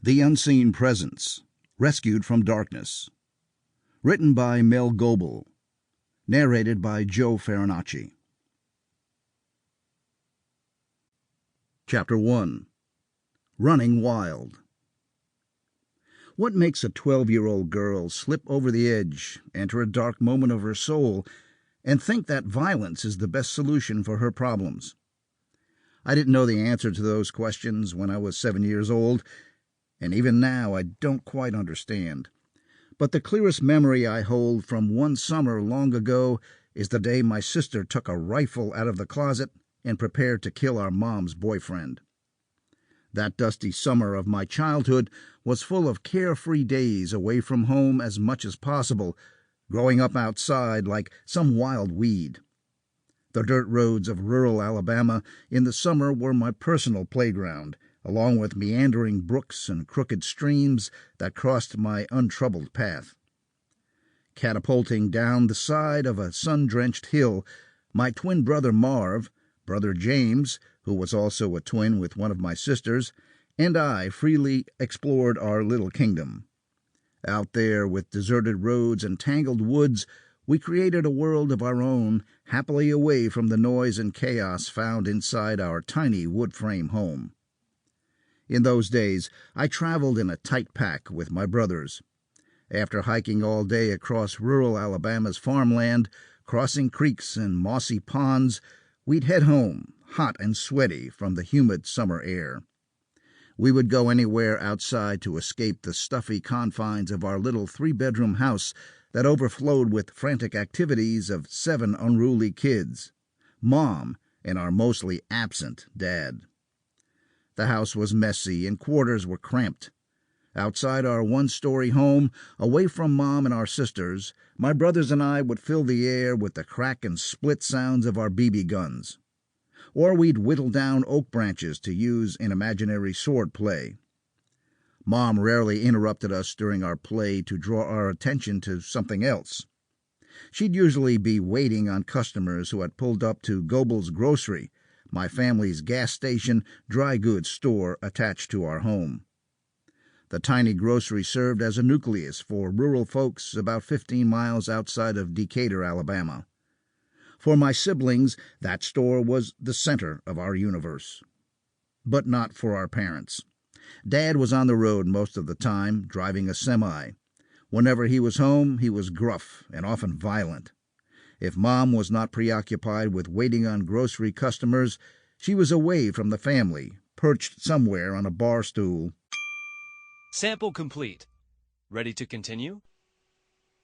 The Unseen Presence, Rescued from Darkness. Written by Mel Goebel. Narrated by Joe Farinacci. Chapter 1. Running Wild. What makes a 12-year-old girl slip over the edge, enter a dark moment of her soul, and think that violence is the best solution for her problems? I didn't know the answer to those questions when I was 7 years old, and even now I don't quite understand. But the clearest memory I hold from one summer long ago is the day my sister took a rifle out of the closet and prepared to kill our mom's boyfriend. That dusty summer of my childhood was full of carefree days away from home as much as possible, growing up outside like some wild weed. The dirt roads of rural Alabama in the summer were my personal playground, along with meandering brooks and crooked streams that crossed my untroubled path. Catapulting down the side of a sun-drenched hill, my twin brother Marv, brother James, who was also a twin with one of my sisters, and I freely explored our little kingdom. Out there, with deserted roads and tangled woods, we created a world of our own, happily away from the noise and chaos found inside our tiny wood-frame home. In those days, I traveled in a tight pack with my brothers. After hiking all day across rural Alabama's farmland, crossing creeks and mossy ponds, we'd head home, hot and sweaty from the humid summer air. We would go anywhere outside to escape the stuffy confines of our little three-bedroom house that overflowed with frantic activities of 7 unruly kids, Mom, and our mostly absent Dad. The house was messy and quarters were cramped. Outside our one-story home, away from Mom and our sisters, my brothers and I would fill the air with the crack and split sounds of our BB guns. Or we'd whittle down oak branches to use in imaginary sword play. Mom rarely interrupted us during our play to draw our attention to something else. She'd usually be waiting on customers who had pulled up to Goebel's Grocery, my family's gas station dry goods store attached to our home. The tiny grocery served as a nucleus for rural folks about 15 miles outside of Decatur, Alabama. For my siblings, that store was the center of our universe. But not for our parents. Dad was on the road most of the time, driving a semi. Whenever he was home, he was gruff and often violent. If Mom was not preoccupied with waiting on grocery customers, she was away from the family, perched somewhere on a bar stool. Sample complete. Ready to continue?